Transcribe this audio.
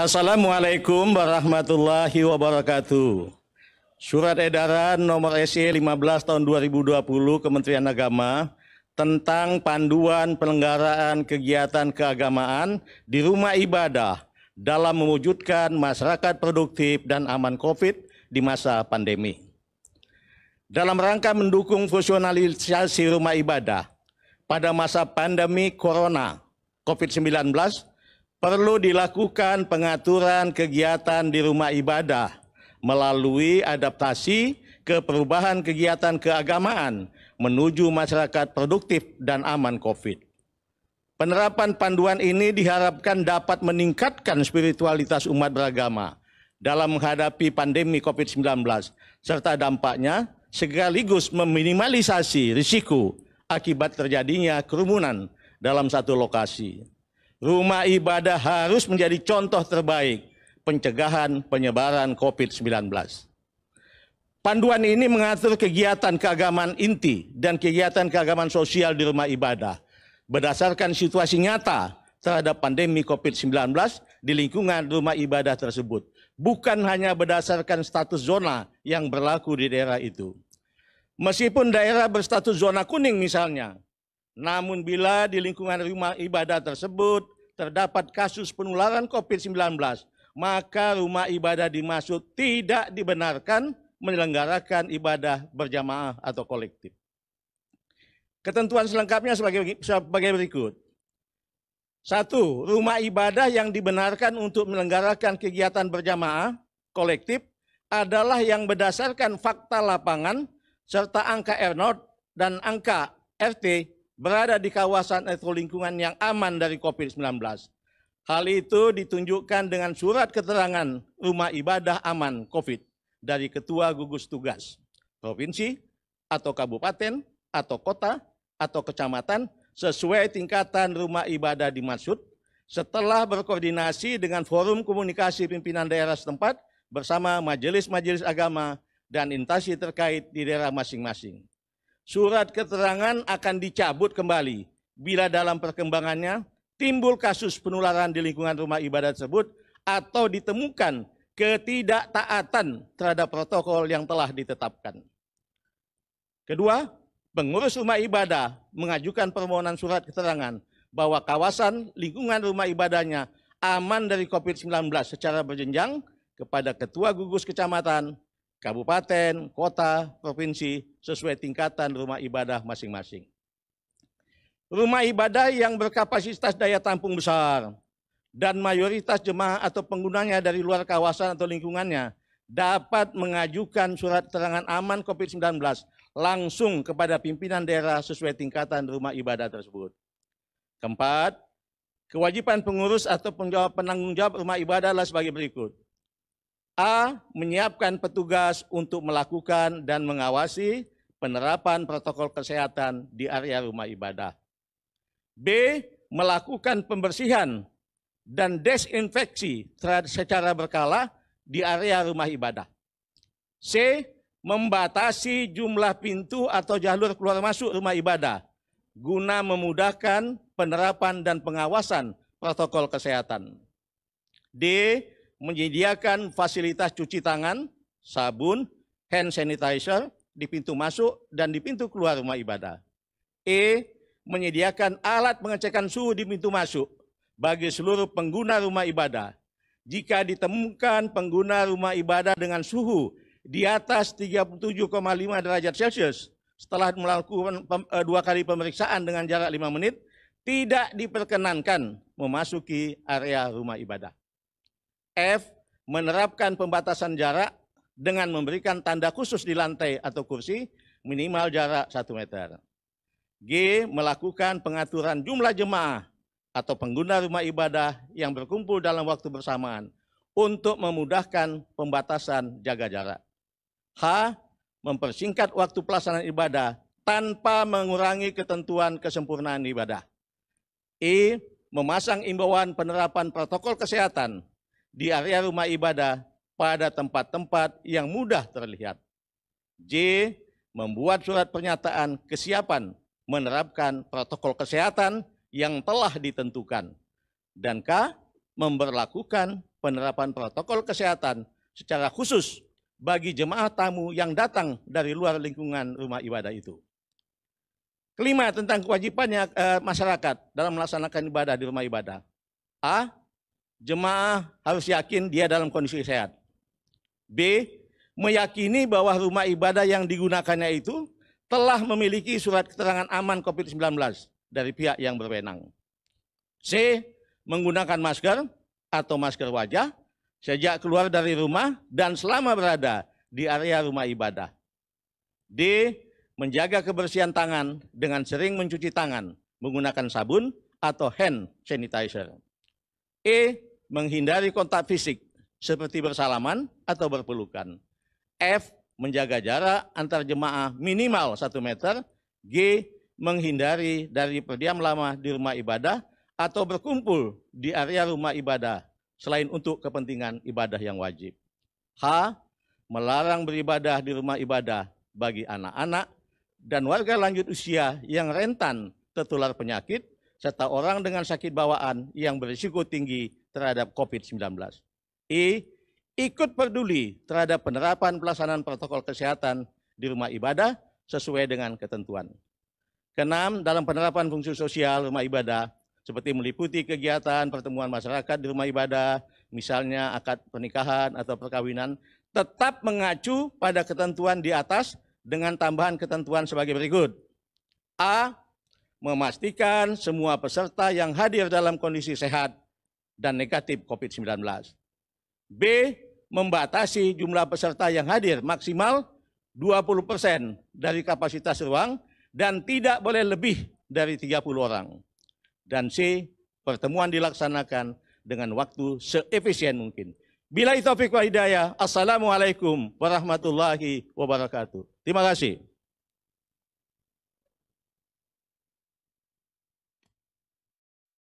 Assalamualaikum warahmatullahi wabarakatuh. Surat edaran nomor SE 15 tahun 2020 Kementerian Agama tentang panduan penyelenggaraan kegiatan keagamaan di rumah ibadah dalam mewujudkan masyarakat produktif dan aman COVID di masa pandemi. Dalam rangka mendukung fungsionalisasi rumah ibadah pada masa pandemi Corona COVID-19, perlu dilakukan pengaturan kegiatan di rumah ibadah melalui adaptasi ke perubahan kegiatan keagamaan menuju masyarakat produktif dan aman COVID. Penerapan panduan ini diharapkan dapat meningkatkan spiritualitas umat beragama dalam menghadapi pandemi COVID-19 serta dampaknya sekaligus meminimalisasi risiko akibat terjadinya kerumunan dalam satu lokasi. Rumah ibadah harus menjadi contoh terbaik pencegahan penyebaran COVID-19. Panduan ini mengatur kegiatan keagamaan inti dan kegiatan keagamaan sosial di rumah ibadah berdasarkan situasi nyata terhadap pandemi COVID-19 di lingkungan rumah ibadah tersebut, bukan hanya berdasarkan status zona yang berlaku di daerah itu. Meskipun daerah berstatus zona kuning misalnya, namun bila di lingkungan rumah ibadah tersebut terdapat kasus penularan COVID-19, maka rumah ibadah dimaksud tidak dibenarkan menyelenggarakan ibadah berjamaah atau kolektif. Ketentuan selengkapnya sebagai berikut. 1. Rumah ibadah yang dibenarkan untuk menyelenggarakan kegiatan berjamaah kolektif adalah yang berdasarkan fakta lapangan serta angka R0 dan angka RT berada di kawasan atau lingkungan yang aman dari COVID-19. Hal itu ditunjukkan dengan surat keterangan rumah ibadah aman COVID dari Ketua Gugus Tugas Provinsi atau Kabupaten atau Kota atau Kecamatan sesuai tingkatan rumah ibadah dimaksud setelah berkoordinasi dengan forum komunikasi pimpinan daerah setempat bersama majelis-majelis agama dan instansi terkait di daerah masing-masing. Surat keterangan akan dicabut kembali bila dalam perkembangannya timbul kasus penularan di lingkungan rumah ibadah tersebut atau ditemukan ketidaktaatan terhadap protokol yang telah ditetapkan. Kedua, pengurus rumah ibadah mengajukan permohonan surat keterangan bahwa kawasan lingkungan rumah ibadahnya aman dari COVID-19 secara berjenjang kepada Ketua Gugus Kecamatan, Kabupaten, Kota, Provinsi sesuai tingkatan rumah ibadah masing-masing. Rumah ibadah yang berkapasitas daya tampung besar dan mayoritas jemaah atau penggunanya dari luar kawasan atau lingkungannya dapat mengajukan surat keterangan aman COVID-19 langsung kepada pimpinan daerah sesuai tingkatan rumah ibadah tersebut. Keempat, kewajiban pengurus atau penanggung jawab rumah ibadah adalah sebagai berikut. A. Menyiapkan petugas untuk melakukan dan mengawasi penerapan protokol kesehatan di area rumah ibadah. B. Melakukan pembersihan dan desinfeksi secara berkala di area rumah ibadah. C. Membatasi jumlah pintu atau jalur keluar masuk rumah ibadah guna memudahkan penerapan dan pengawasan protokol kesehatan. D. Menyediakan fasilitas cuci tangan, sabun, hand sanitizer di pintu masuk dan di pintu keluar rumah ibadah. E. Menyediakan alat pengecekan suhu di pintu masuk bagi seluruh pengguna rumah ibadah. Jika ditemukan pengguna rumah ibadah dengan suhu di atas 37,5 derajat Celcius setelah melakukan 2 kali pemeriksaan dengan jarak 5 menit, tidak diperkenankan memasuki area rumah ibadah. F. Menerapkan pembatasan jarak dengan memberikan tanda khusus di lantai atau kursi minimal jarak 1 meter. G. Melakukan pengaturan jumlah jemaah atau pengguna rumah ibadah yang berkumpul dalam waktu bersamaan untuk memudahkan pembatasan jaga jarak. H. Mempersingkat waktu pelaksanaan ibadah tanpa mengurangi ketentuan kesempurnaan ibadah. E. Memasang imbauan penerapan protokol kesehatan di area rumah ibadah pada tempat-tempat yang mudah terlihat. J. Membuat surat pernyataan kesiapan menerapkan protokol kesehatan yang telah ditentukan. Dan K. Memberlakukan penerapan protokol kesehatan secara khusus bagi jemaah tamu yang datang dari luar lingkungan rumah ibadah itu. Kelima, tentang kewajibannya masyarakat dalam melaksanakan ibadah di rumah ibadah. A. Jemaah harus yakin dia dalam kondisi sehat. B. Meyakini bahwa rumah ibadah yang digunakannya itu telah memiliki surat keterangan aman COVID-19 dari pihak yang berwenang. C. Menggunakan masker atau masker wajah sejak keluar dari rumah dan selama berada di area rumah ibadah. D. Menjaga kebersihan tangan dengan sering mencuci tangan menggunakan sabun atau hand sanitizer. E. Menghindari kontak fisik seperti bersalaman atau berpelukan. F. Menjaga jarak antar jemaah minimal 1 meter. G. Menghindari dari berdiam lama di rumah ibadah atau berkumpul di area rumah ibadah selain untuk kepentingan ibadah yang wajib. H. Melarang beribadah di rumah ibadah bagi anak-anak dan warga lanjut usia yang rentan tertular penyakit serta orang dengan sakit bawaan yang berisiko tinggi terhadap COVID-19. I. Ikut peduli terhadap penerapan pelaksanaan protokol kesehatan di rumah ibadah sesuai dengan ketentuan. Keenam, dalam penerapan fungsi sosial rumah ibadah seperti meliputi kegiatan pertemuan masyarakat di rumah ibadah, misalnya akad pernikahan atau perkawinan, tetap mengacu pada ketentuan di atas dengan tambahan ketentuan sebagai berikut. A. Memastikan semua peserta yang hadir dalam kondisi sehat dan negatif COVID-19. B. Membatasi jumlah peserta yang hadir maksimal 20% dari kapasitas ruang dan tidak boleh lebih dari 30 orang. Dan C. Pertemuan dilaksanakan dengan waktu seefisien mungkin. Billahi taufiq wal hidayah. Assalamualaikum warahmatullahi wabarakatuh. Terima kasih.